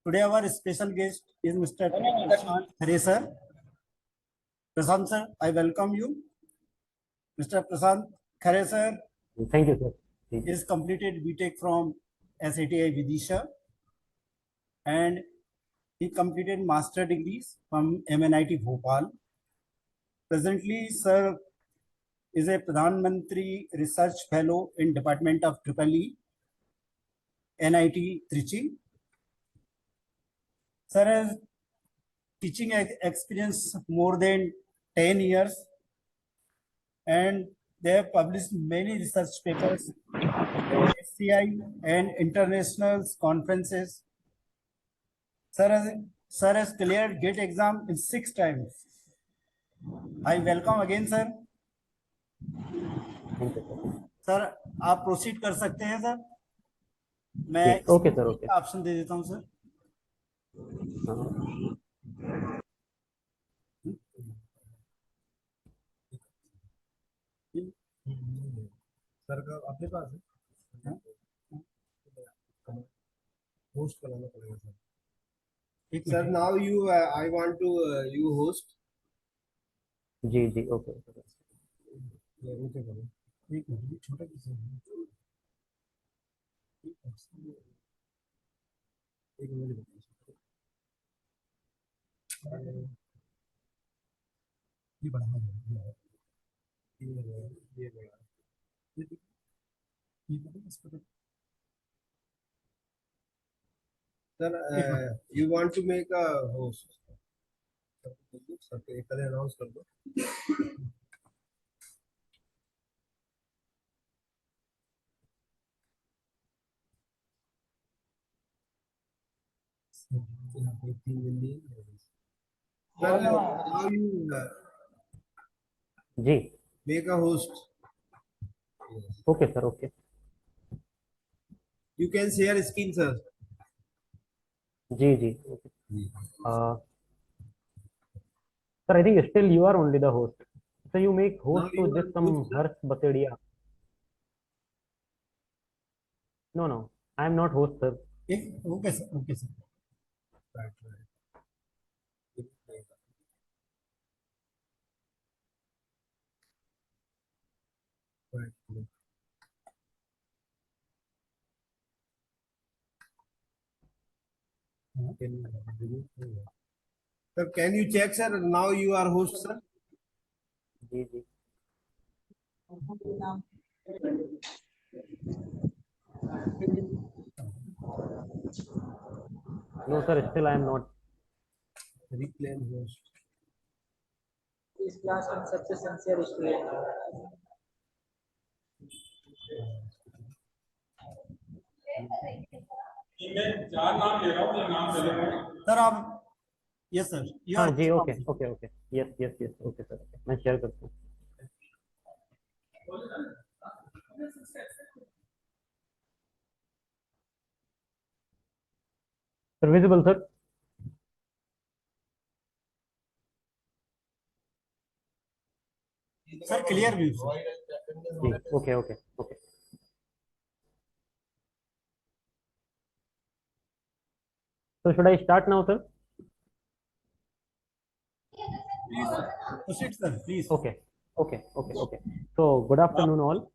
Today our special guest is Mr. Prashant Khare sir. Prashant sir, I welcome you. Mr. Prashant Khare sir Thank you, sir. Thank you. is completed BTech from SATI Vidisha and he completed master degrees from MNIT Bhopal. Presently, sir is a Pradhan Mantri Research Fellow in Department of EEE, NIT Trichy. Sir has teaching experience more than 10 years and they have published many research papers at SCI and international conferences. Sir has cleared GATE exam in 6 times. I welcome again, sir. Thank you, sir. Sir आप proceed कर सकते हैं sir. मैं okay sir, okay option दे देता हूं sir. Sir का अपने पास है, होस्ट कराना पड़ेगा sir. Sir, now you I want to you host. जी जी ओके. रुके करो एक मिनट, छोटा किसी एक मिनट ये बड़ा है ये बड़ा Sir, you want to make a host? Sir एक तरह अनाउंस कर दो. Sir, how you जी make a host? Okay sir okay. You can share screen, sir. जी जी okay. Sir, I think still you are only the host. So you make host Now to you this are some host, sir. Harsh Batedia. No, I am not host, sir. Okay sir, okay sir. Right. Right. Sir, can you check, sir? Now you are host, sir. जी जी. No sir, still I am not. Reclaim host. इस class में सबसे sincere student मैं 4 नाम ले रहा हूँ, ये नाम चलेगा. सर आप यस सर. हाँ जी okay okay okay. Yes yes yes okay sir. मैं शेयर करता हूँ. Sir visible sir. Sir clear view. जी okay okay okay. So should I start now, sir? Proceed sir, please. Okay. So good afternoon all.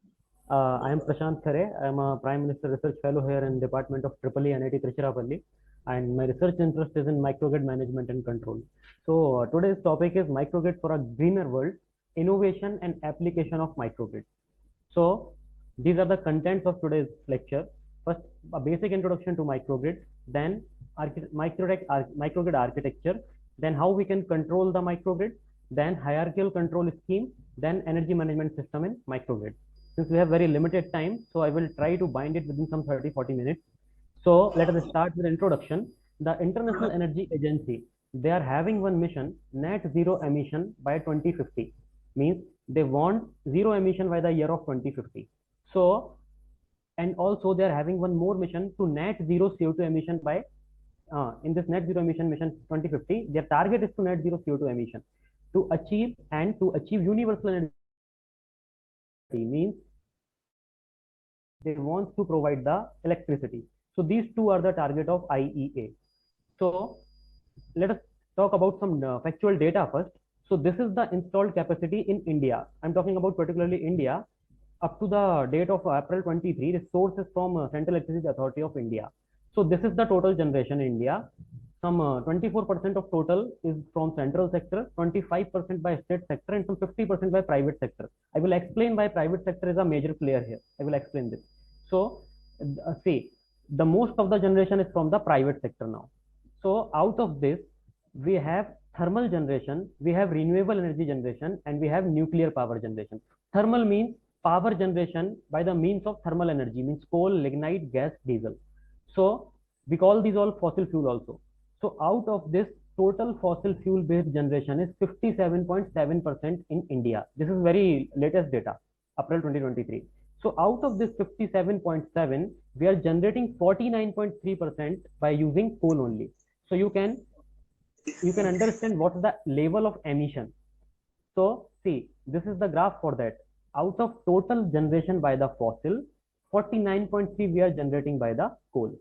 I am Prashant Khare. I am a Prime Minister Research Fellow here in Department of EEE NIT Tiruchirappalli, and my research interest is in microgrid management and control. So today's topic is microgrid for a greener world, innovation and application of microgrid. So these are the contents of today's lecture. First, a basic introduction to microgrid, then microgrid architecture, then how we can control the microgrid, then hierarchical control scheme, then energy management system in microgrid. Since we have very limited time, so I will try to bind it within some 30-40 minutes. So let us start with introduction. The International Energy Agency, they are having one mission, net zero emission by 2050. Means they want zero emission by the year of 2050. So, and also they are having one more mission to net zero CO2 emission by in this net zero emission mission 2050. Their target is to net zero CO2 emission. To achieve universal energy means they want to provide the electricity. So these two are the target of IEA. So let us talk about some factual data first. So this is the installed capacity in India. I'm talking about particularly India. Up to the date of April 23, the source is from Central Electricity Authority of India. So this is the total generation in India. Some 24% of total is from central sector, 25% by state sector, and some 50% by private sector. I will explain why private sector is a major player here. I will explain this. So see, the most of the generation is from the private sector now. So out of this, we have thermal generation, we have renewable energy generation, and we have nuclear power generation. Thermal means power generation by the means of thermal energy, means coal, lignite, gas, diesel. So we call these all fossil fuel also. So out of this, total fossil fuel based generation is 57.7% in India. This is very latest data, April 2023. So out of this 57.7, we are generating 49.3% by using coal only. So you can understand what's the level of emission. So see, this is the graph for that. Out of total generation by the fossil, 49.3 we are generating by the coal.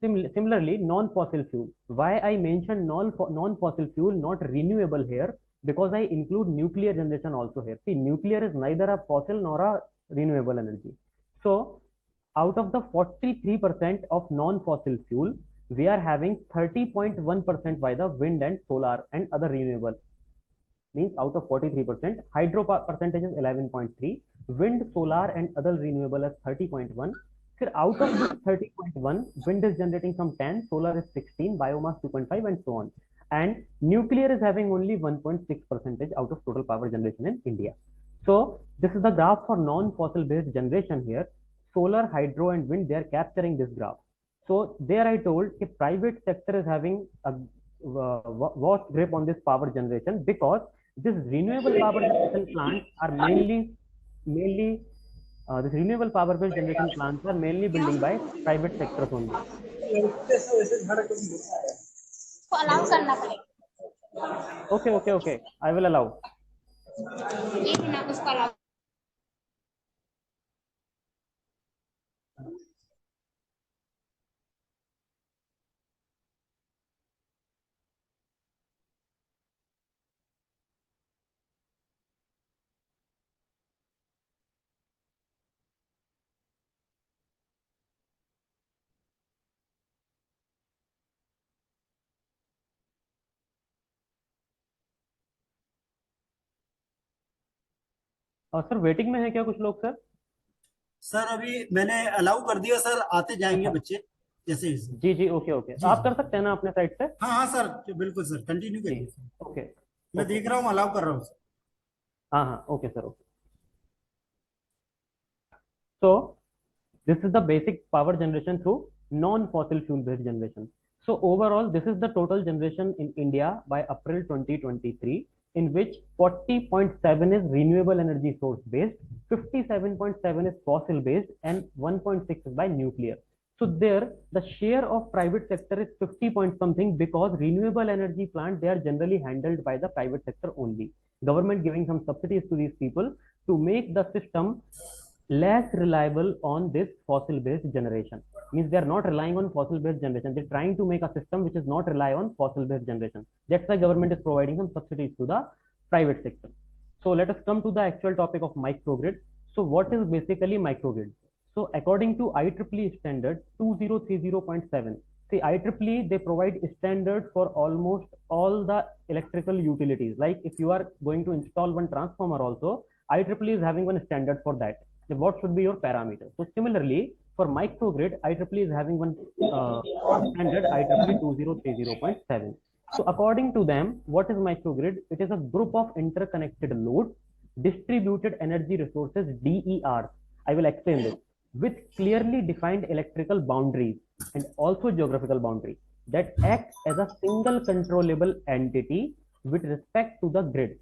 Similarly, non-fossil fuel. Why I mentioned non-fossil fuel, not renewable here? Because I include nuclear generation also here. See, nuclear is neither a fossil nor a renewable energy. So out of the 43% of non-fossil fuel, we are having 30.1% by the wind and solar and other renewable. Means out of 43%, hydro percentage is 11.3, wind, solar and other renewable is 30.1. So out of this 30.1, wind is generating some 10, solar is 16, biomass 2.5 and so on. And nuclear is having only 1.6% out of total power generation in India. So this is the graph for non-fossil based generation here. Solar, hydro and wind, they are capturing this graph. So there I told if private sector is having a vast grip on this power generation, because this renewable power generation plants are mainly this renewable power based generation plants are mainly building by private sectors only. उसको allow करना पड़ेगा. Okay, I will allow. एक minute उसको allow. Sir waiting में है क्या कुछ लोग सर? सर अभी मैंने अलाउ कर दिया सर, आते जाएंगे अच्छा. बच्चे जैसे ही सर। जी ओके जी, आप जी। कर सकते हैं ना अपने साइड से? हाँ सर, बिल्कुल सर, कंटिन्यू जी करिए सर। ओके मैं देख रहा हूँ, अलाउ कर रहा हूँ सर। हाँ okay sir okay. So this is the basic power generation through non-fossil fuel based generation. So overall, this is the total generation in India by April 2023, in which 40.7 is renewable energy source based, 57.7 is fossil based, and 1.6 is by nuclear. So there, the share of private sector is 50 point something, because renewable energy plant, they are generally handled by the private sector only. Government giving some subsidies to these people to make the system less reliable on this fossil based generation. Means they are not relying on fossil based generation, they're trying to make a system which is not rely on fossil based generation. That's why government is providing some subsidies to the private sector. So let us come to the actual topic of microgrid. So what is basically microgrid? So according to IEEE standard 2030.7, see, IEEE, they provide standards for almost all the electrical utilities. Like if you are going to install one transformer also, IEEE is having one standard for that. What should be your parameter? So similarly, for microgrid, IEEE is having one standard, IEEE 2030.7. So according to them, what is microgrid? It is a group of interconnected loads, distributed energy resources, DERs. I will explain this. With clearly defined electrical boundaries and also geographical boundaries that act as a single controllable entity with respect to the grid.